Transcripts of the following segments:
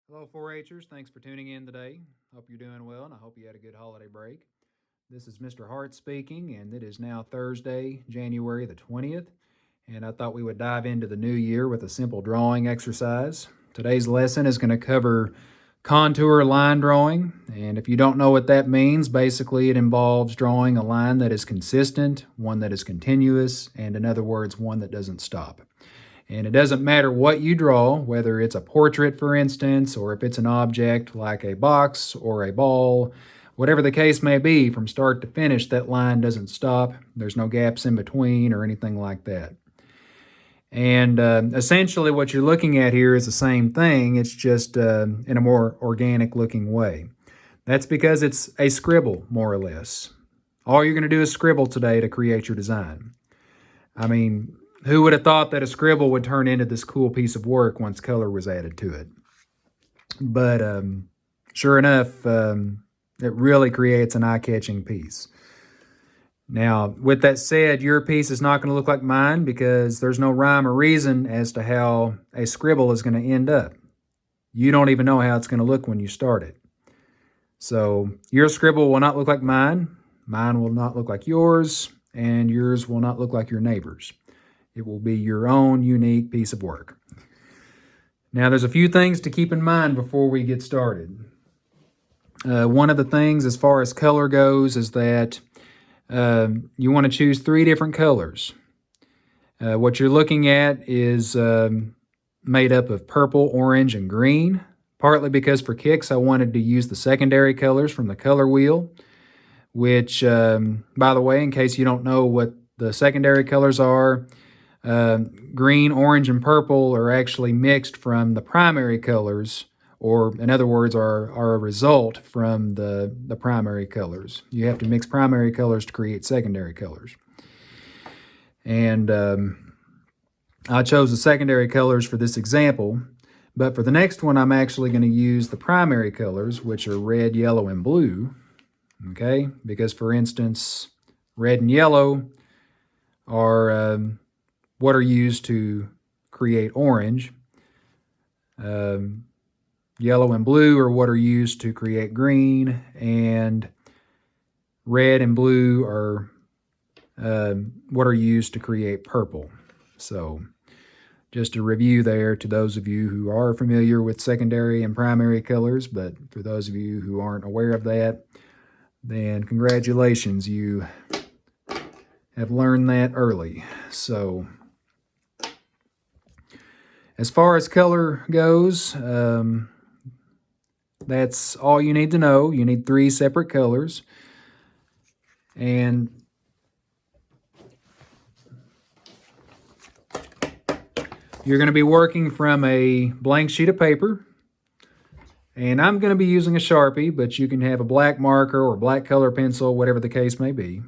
Hello, 4-Hers. Thanks for tuning in today. Hope you're doing well, and I hope you had a good holiday break. This is Mr. Hart speaking, and it is now Thursday, January the 20th, and I thought we would dive into the new year with a simple drawing exercise. Today's lesson is going to cover contour line drawing, and if you don't know what that means, basically it involves drawing a line that is consistent, one that is continuous, and in other words, one that doesn't stop. And it doesn't matter what you draw, whether it's a portrait, for instance, or if it's an object like a box or a ball, whatever the case may be, from start to finish, that line doesn't stop. There's no gaps in between or anything like that. And essentially what you're looking at here is the same thing. It's just in a more organic looking way. That's because it's a scribble, more or less. All you're going to do is scribble today to create your design. I mean, who would have thought that a scribble would turn into this cool piece of work once color was added to it? But sure enough, it really creates an eye-catching piece. Now, with that said, your piece is not going to look like mine because there's no rhyme or reason as to how a scribble is going to end up. You don't even know how it's going to look when you start it. So your scribble will not look like mine. Mine will not look like yours, and yours will not look like your neighbor's. It will be your own unique piece of work. Now, there's a few things to keep in mind before we get started. One of the things as far as color goes is that you want to choose 3 different colors. What you're looking at is made up of purple, orange, and green, partly because for kicks I wanted to use the secondary colors from the color wheel, which, by the way, in case you don't know what the secondary colors are, green, orange, and purple are actually mixed from the primary colors, or in other words, are a result from the primary colors. You have to mix primary colors to create secondary colors. And I chose the secondary colors for this example, but for the next one, I'm actually going to use the primary colors, which are red, yellow, and blue, okay? Because, for instance, red and yellow are what are used to create orange. Yellow and blue are what are used to create green, and red and blue are what are used to create purple. So just a review there to those of you who are familiar with secondary and primary colors, but for those of you who aren't aware of that, then congratulations, you have learned that early. So as far as color goes, that's all you need to know. You need 3 separate colors. And you're going to be working from a blank sheet of paper. And I'm going to be using a Sharpie, but you can have a black marker or black color pencil, whatever the case may be.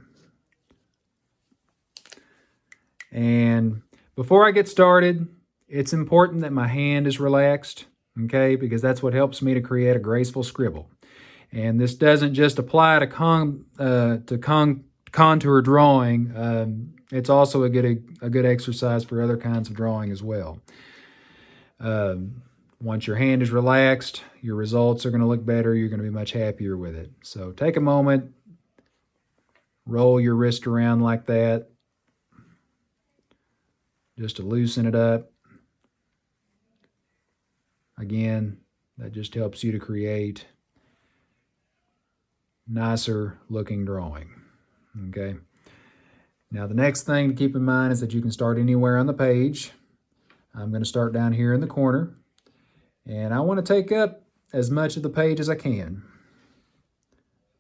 And before I get started, it's important that my hand is relaxed, okay, because that's what helps me to create a graceful scribble. And this doesn't just apply to contour drawing. It's also a good exercise for other kinds of drawing as well. Once your hand is relaxed, your results are going to look better. You're going to be much happier with it. So take a moment, roll your wrist around like that, just to loosen it up. Again, that just helps you to create nicer looking drawing, okay? Now the next thing to keep in mind is that you can start anywhere on the page. I'm going to start down here in the corner, and I want to take up as much of the page as I can.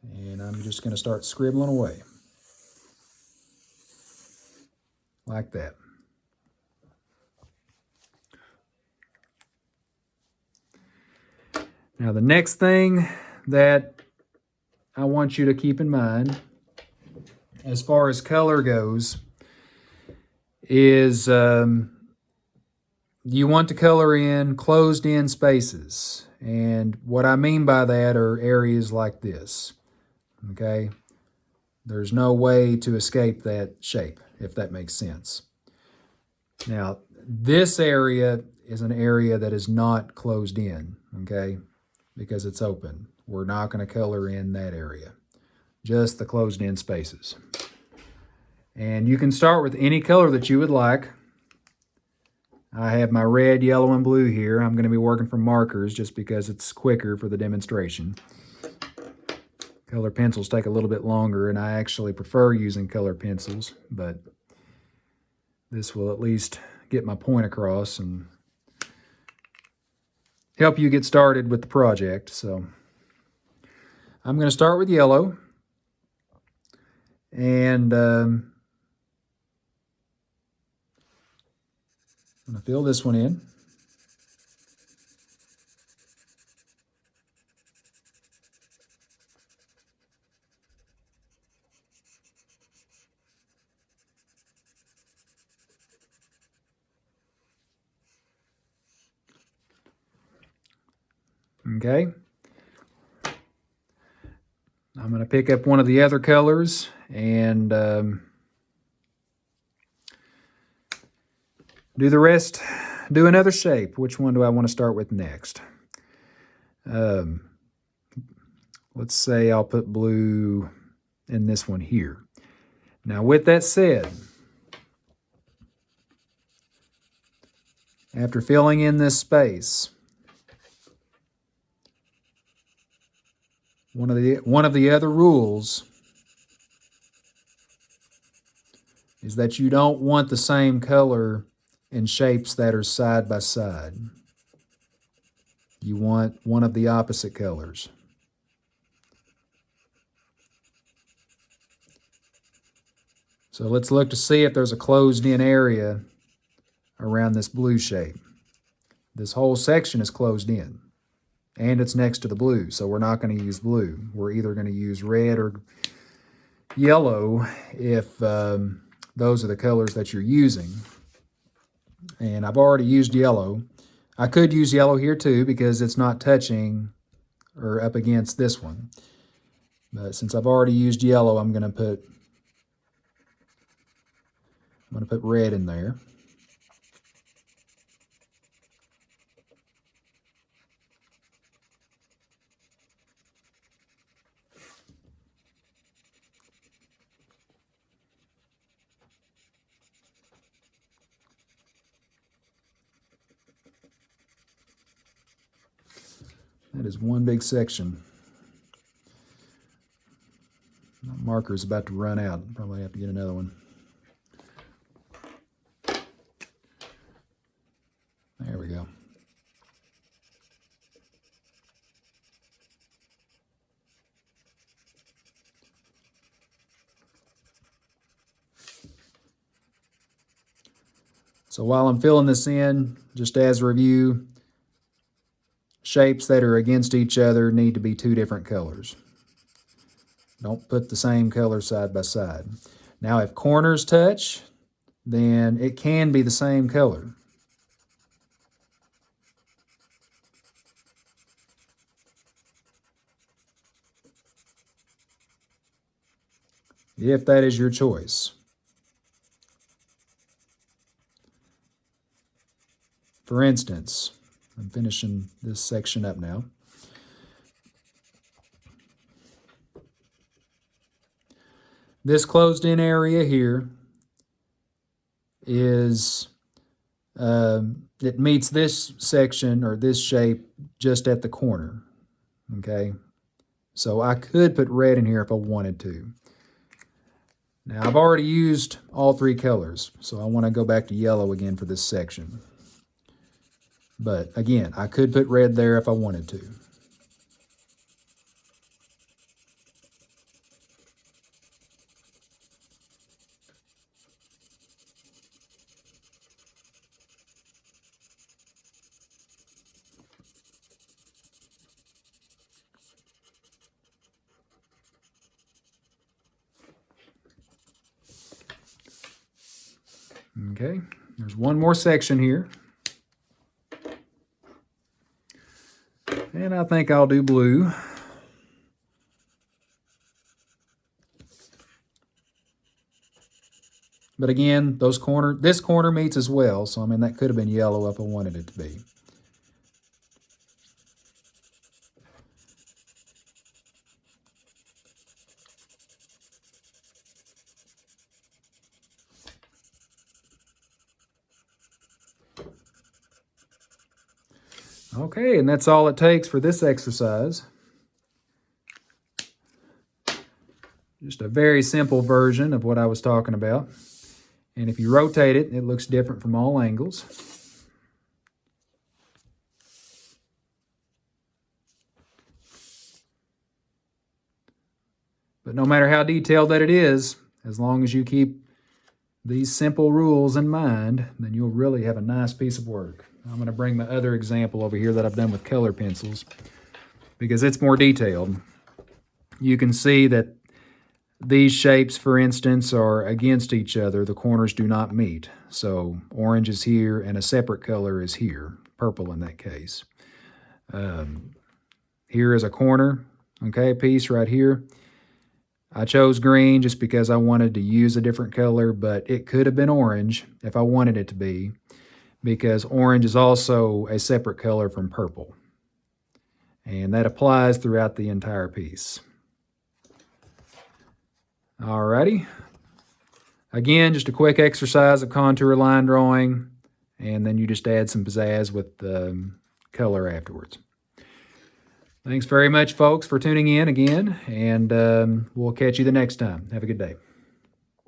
And I'm just going to start scribbling away like that. Now the next thing that I want you to keep in mind as far as color goes is you want to color in closed-in spaces. And what I mean by that are areas like this, okay? There's no way to escape that shape, if that makes sense. Now, this area is an area that is not closed in, okay? Because it's open. We're not going to color in that area, just the closed in spaces. And you can start with any color that you would like. I have my red, yellow, and blue here. I'm going to be working from markers just because it's quicker for the demonstration. Color pencils take a little bit longer, and I actually prefer using color pencils, but this will at least get my point across and help you get started with the project. So I'm going to start with yellow, and I'm going to fill this one in. Okay. I'm going to pick up one of the other colors and do the rest, do another shape. Which one do I want to start with next? Let's say I'll put blue in this one here. Now with that said, after filling in this space, one of the other rules is that you don't want the same color in shapes that are side by side. You want one of the opposite colors. So let's look to see if there's a closed in area around this blue shape. This whole section is closed in, and it's next to the blue, so we're not going to use blue. We're either going to use red or yellow if those are the colors that you're using. And I've already used yellow. I could use yellow here too because it's not touching or up against this one. But since I've already used yellow, I'm going to put red in there. That is one big section. My marker is about to run out. Probably have to get another one. There we go. So while I'm filling this in, just as a review, shapes that are against each other need to be two different colors. Don't put the same color side by side. Now, if corners touch, then it can be the same color. If that is your choice. For instance, I'm finishing this section up now. This closed-in area here is, it meets this section or this shape just at the corner, okay? So I could put red in here if I wanted to. Now I've already used all three colors, so I want to go back to yellow again for this section. But again, I could put red there if I wanted to. Okay, there's one more section here. And I think I'll do blue. But again, this corner meets as well, so I mean that could have been yellow if I wanted it to be. Okay, and that's all it takes for this exercise. Just a very simple version of what I was talking about. And if you rotate it, it looks different from all angles. But no matter how detailed that it is, as long as you keep these simple rules in mind, then you'll really have a nice piece of work. I'm going to bring my other example over here that I've done with color pencils because it's more detailed. You can see that these shapes, for instance, are against each other. The corners do not meet. So orange is here and a separate color is here, purple in that case. Here is a corner, okay, piece right here. I chose green just because I wanted to use a different color, but it could have been orange if I wanted it to be, because orange is also a separate color from purple. And that applies throughout the entire piece. Alrighty. Again, just a quick exercise of contour line drawing, and then you just add some pizzazz with the color afterwards. Thanks very much, folks, for tuning in again, and we'll catch you the next time. Have a good day.